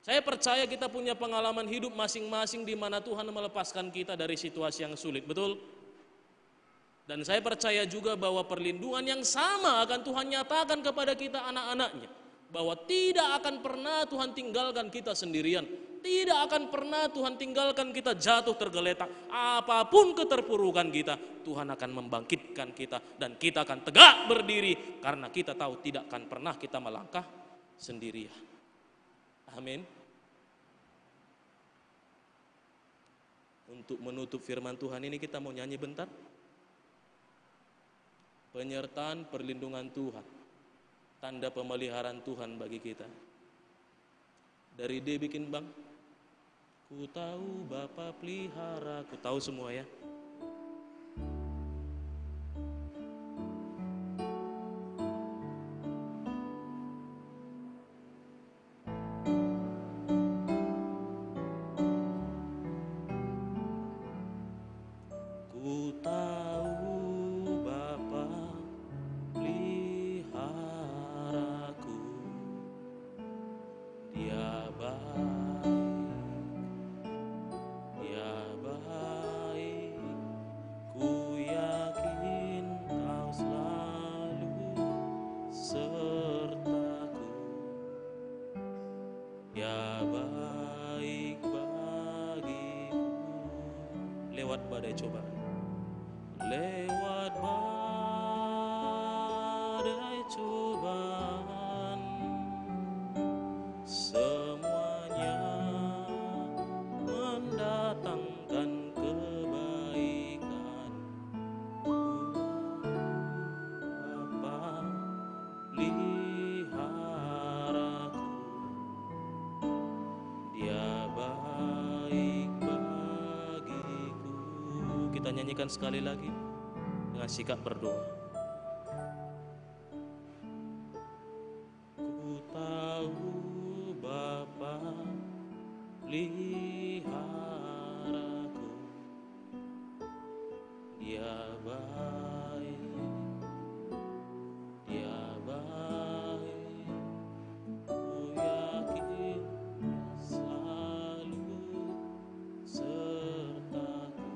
Saya percaya kita punya pengalaman hidup masing-masing di mana Tuhan melepaskan kita dari situasi yang sulit, betul? Dan saya percaya juga bahwa perlindungan yang sama akan Tuhan nyatakan kepada kita anak-anaknya. Bahwa tidak akan pernah Tuhan tinggalkan kita sendirian. Tidak akan pernah Tuhan tinggalkan kita jatuh tergeletak. Apapun keterpurukan kita, Tuhan akan membangkitkan kita. Dan kita akan tegak berdiri. Karena kita tahu tidak akan pernah kita melangkah sendirian. Amin. Untuk menutup firman Tuhan ini kita mau nyanyi bentar. Penyertaan perlindungan Tuhan, tanda pemeliharaan Tuhan bagi kita. Dari D bikin bang, ku tahu Bapa pelihara, ku tahu semua ya. Ku tahu Bapa peliharaku, Dia baik, ku yakin Kau selalu sertaku. Dia baik bagiku. Lewat badai cobaan, lewat badai cobaan, semuanya mendatangkan kebaikan. Bapa peliharaku, Dia baik bagiku. Kita nyanyikan sekali lagi dengan sikap berdoa. Ku tahu Bapa peliharaku, Dia baik, Dia baik, ku yakin selalu sertaku.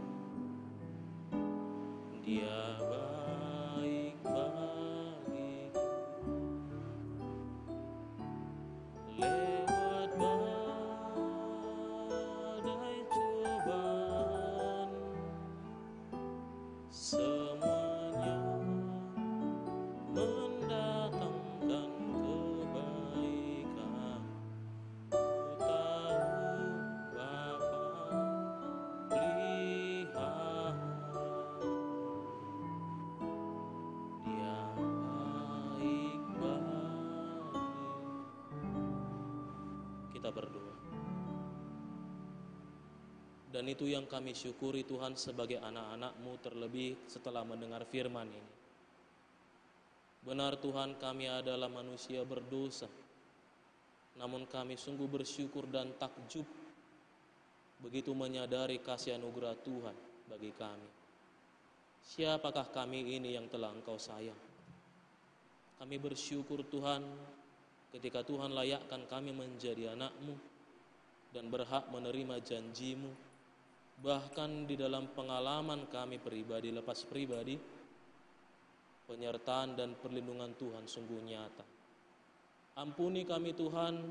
Dia baik bagiku. Lewat badai cobaan, semuanya mendatangkan kebaikan. Ku tahu Bapa pelihara, Dia baik bagiku. Kita berdoa. Dan itu yang kami syukuri Tuhan sebagai anak-anak-Mu, terlebih setelah mendengar firman ini. Benar Tuhan, kami adalah manusia berdosa, namun kami sungguh bersyukur dan takjub begitu menyadari kasih anugerah Tuhan bagi kami. Siapakah kami ini yang telah Engkau sayang? Kami bersyukur Tuhan ketika Tuhan layakkan kami menjadi anak-Mu dan berhak menerima janji-Mu. Bahkan di dalam pengalaman kami pribadi lepas pribadi, penyertaan dan perlindungan Tuhan sungguh nyata. Ampuni kami Tuhan,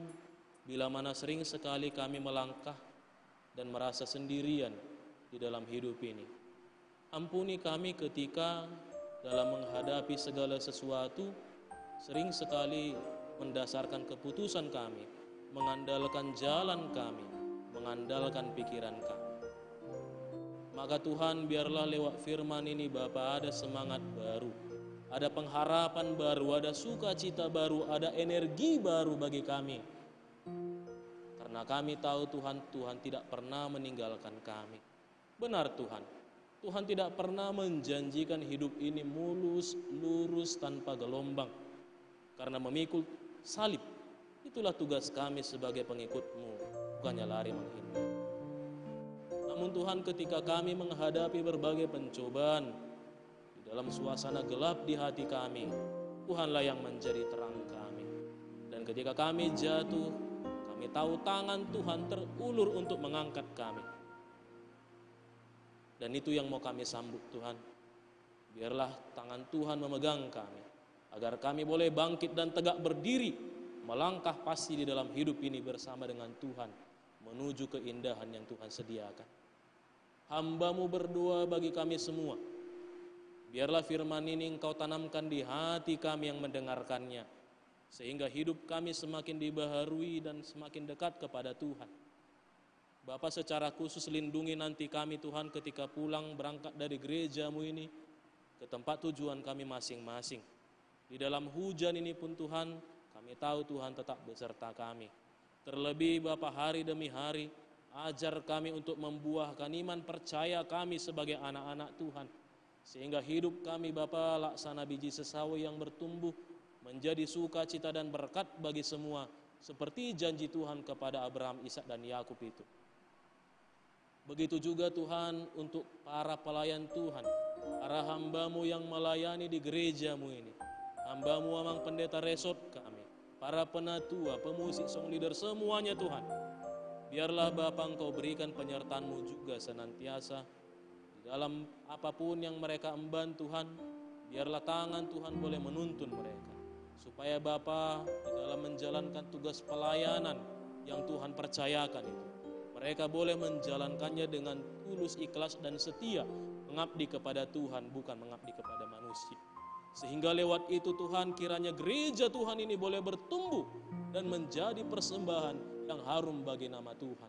bila mana sering sekali kami melangkah dan merasa sendirian di dalam hidup ini. Ampuni kami ketika dalam menghadapi segala sesuatu, sering sekali mendasarkan keputusan kami, mengandalkan jalan kami, mengandalkan pikiran kami. Maka Tuhan, biarlah lewat firman ini Bapa ada semangat baru, ada pengharapan baru, ada sukacita baru, ada energi baru bagi kami. Karena kami tahu Tuhan, Tuhan tidak pernah meninggalkan kami. Benar Tuhan, Tuhan tidak pernah menjanjikan hidup ini mulus, lurus, tanpa gelombang. Karena memikul salib, itulah tugas kami sebagai pengikut-Mu, bukannya lari menghindar. Namun Tuhan, ketika kami menghadapi berbagai pencobaan, di dalam suasana gelap di hati kami, Tuhanlah yang menjadi terang kami. Dan ketika kami jatuh, kami tahu tangan Tuhan terulur untuk mengangkat kami. Dan itu yang mau kami sambut Tuhan. Biarlah tangan Tuhan memegang kami, agar kami boleh bangkit dan tegak berdiri, melangkah pasti di dalam hidup ini bersama dengan Tuhan, menuju keindahan yang Tuhan sediakan. Hamba-Mu berdoa bagi kami semua. Biarlah firman ini Engkau tanamkan di hati kami yang mendengarkannya, sehingga hidup kami semakin dibaharui dan semakin dekat kepada Tuhan. Bapa, secara khusus lindungi nanti kami Tuhan ketika pulang berangkat dari gereja-Mu ini ke tempat tujuan kami masing-masing. Di dalam hujan ini pun Tuhan, kami tahu Tuhan tetap beserta kami. Terlebih Bapa, hari demi hari, ajar kami untuk membuahkan iman percaya kami sebagai anak-anak Tuhan. Sehingga hidup kami Bapa laksana biji sesawi yang bertumbuh, menjadi sukacita dan berkat bagi semua, seperti janji Tuhan kepada Abraham, Ishak dan Yakub itu. Begitu juga Tuhan untuk para pelayan Tuhan, para hamba-Mu yang melayani di gereja-Mu ini. Hamba-Mu Amang Pendeta Resort kami, para penatua, pemusik, song leader, semuanya Tuhan. Biarlah Bapa Engkau berikan penyertaan-Mu juga senantiasa di dalam apapun yang mereka emban Tuhan. Biarlah tangan Tuhan boleh menuntun mereka, supaya Bapa di dalam menjalankan tugas pelayanan yang Tuhan percayakan itu, mereka boleh menjalankannya dengan tulus, ikhlas dan setia, mengabdi kepada Tuhan, bukan mengabdi kepada manusia. Sehingga lewat itu Tuhan, kiranya gereja Tuhan ini boleh bertumbuh dan menjadi persembahan yang harum bagi nama Tuhan.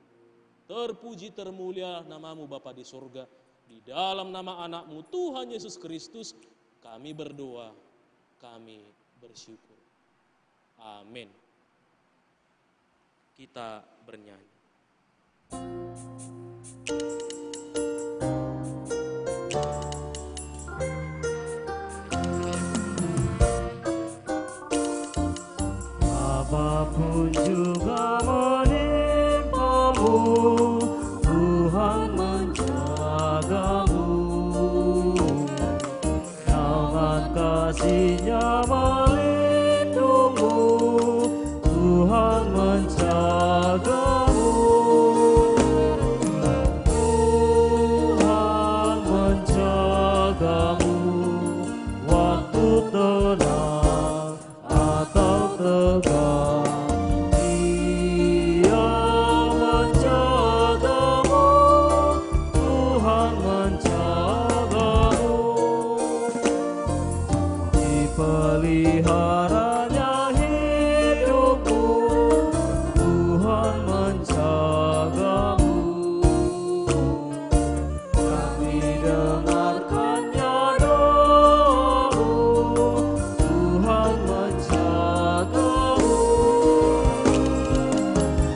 Terpuji termulia nama-Mu Bapa di surga. Di dalam nama anak-Mu Tuhan Yesus Kristus kami berdoa, kami bersyukur. Amin. Kita bernyanyi. Apapun juga menimpamu, Tuhan menjagamu. Tangan kasih-Nya melindungimu, Tuhan menjagamu. Tuhan menjagamu waktu tenang atau tegang. Dia menjagamu, Tuhan menjagamu. Dipeliharanya hidupmu, Tuhan menjagamu. Dan didengarkannya doamu, Tuhan menjagamu.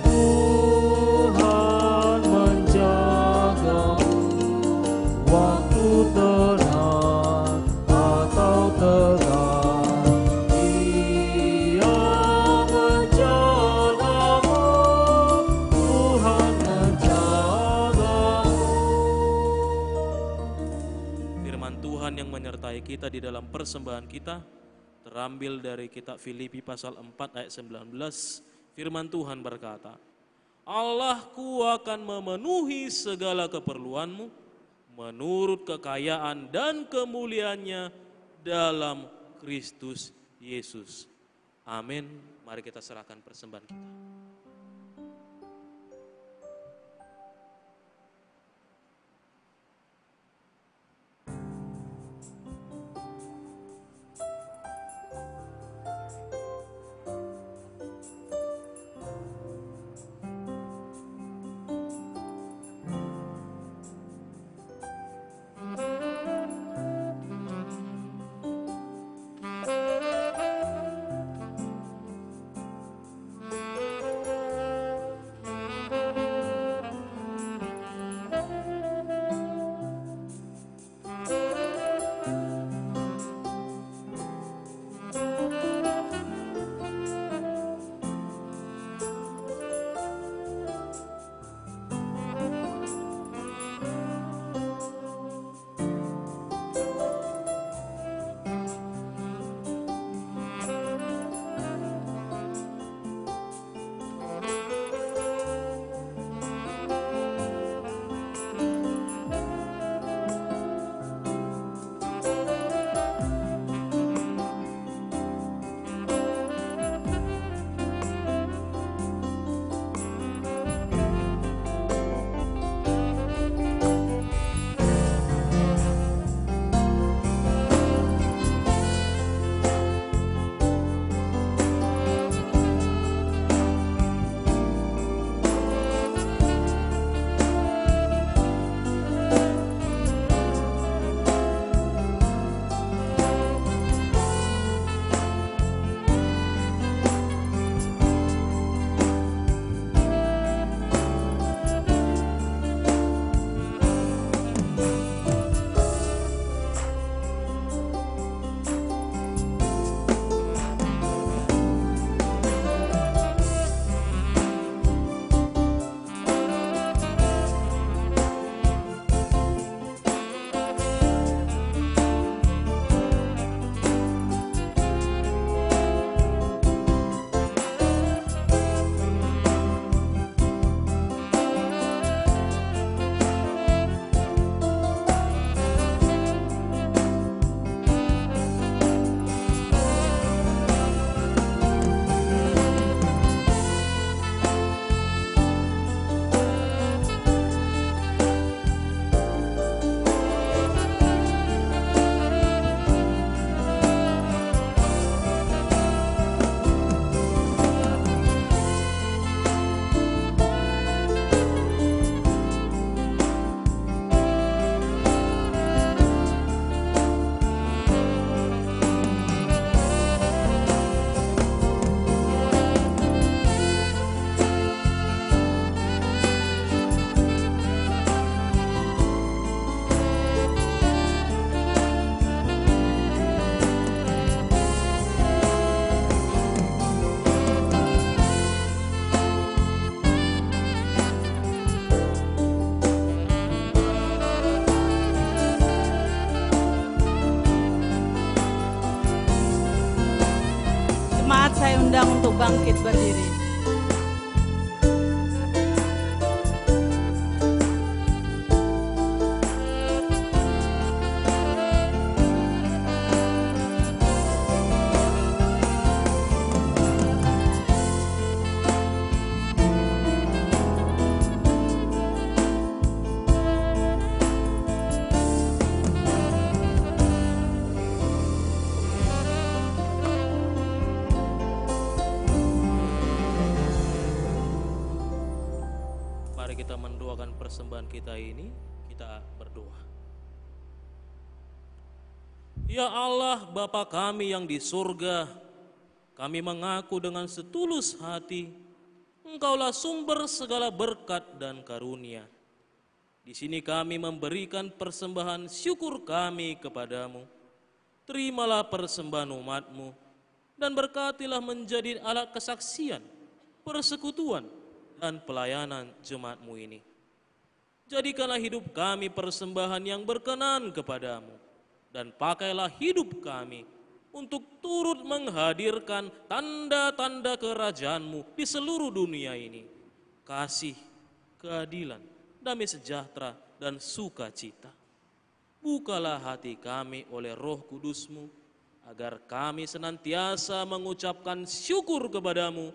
Tuhan menjagamu waktu tenang atau tegang. Dia menjagamu, Tuhan menjagamu. Firman Tuhan yang menyertai kita di dalam persembahan kita terambil dari kitab Filipi pasal 4 ayat 19. Firman Tuhan berkata, Allahku akan memenuhi segala keperluanmu menurut kekayaan dan kemuliaannya dalam Kristus Yesus. Amin. Mari kita serahkan persembahan kita. diundang untuk bangkit berdiri. Mari kita mendoakan persembahan kita ini, kita berdoa. Ya Allah, Bapa kami yang di surga, kami mengaku dengan setulus hati, Engkaulah sumber segala berkat dan karunia. Di sini kami memberikan persembahan syukur kami kepadamu. Terimalah persembahan umat-Mu dan berkatilah menjadi alat kesaksian, persekutuan, dan pelayanan jemaat-Mu ini. Jadikanlah hidup kami persembahan yang berkenan kepadamu, dan pakailah hidup kami untuk turut menghadirkan tanda-tanda kerajaan-Mu di seluruh dunia ini. Kasih, keadilan, damai sejahtera, dan sukacita. Bukalah hati kami oleh Roh Kudus-Mu, agar kami senantiasa mengucapkan syukur kepadamu,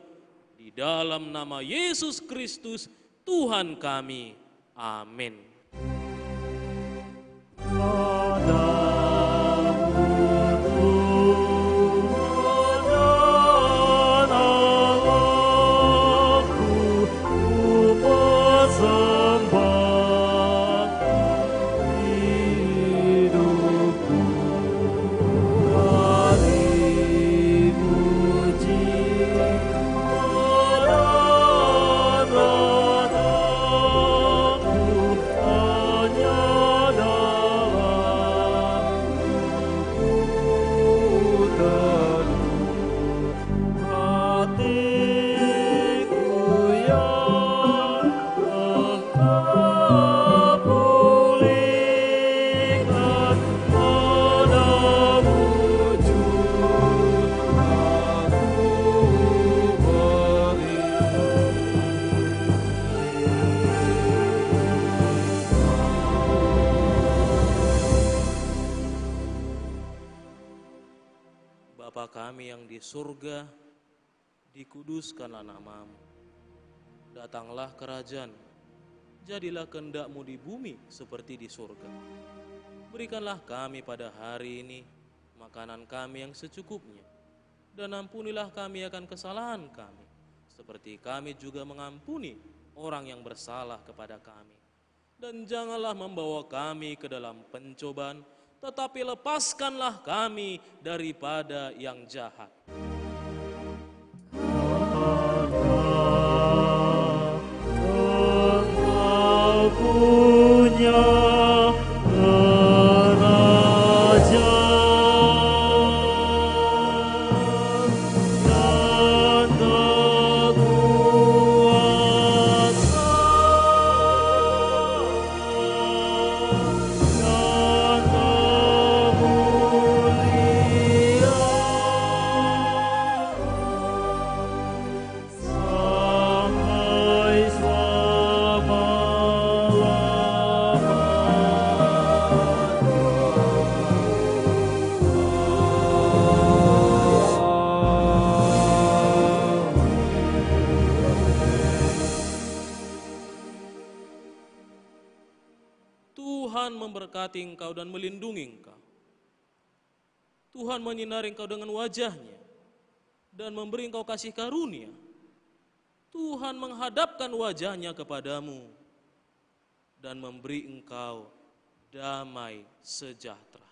di dalam nama Yesus Kristus, Tuhan kami. Amin. Bapa kami yang di surga, dikuduskanlah nama-Mu. Datanglah kerajaan, jadilah kehendak-Mu di bumi seperti di surga. Berikanlah kami pada hari ini makanan kami yang secukupnya, dan ampunilah kami akan kesalahan kami, seperti kami juga mengampuni orang yang bersalah kepada kami. Dan janganlah membawa kami ke dalam pencobaan, tetapi lepaskanlah kami daripada yang jahat. Engkau punya kerajaan dan kekuasaan dan kemuliaan sampai Tuhan memberkati engkau dan melindungi engkau. Tuhan menyinari engkau dengan wajah-Nya dan memberi engkau kasih karunia. Tuhan menghadapkan wajah-Nya kepadamu dan memberi engkau damai sejahtera.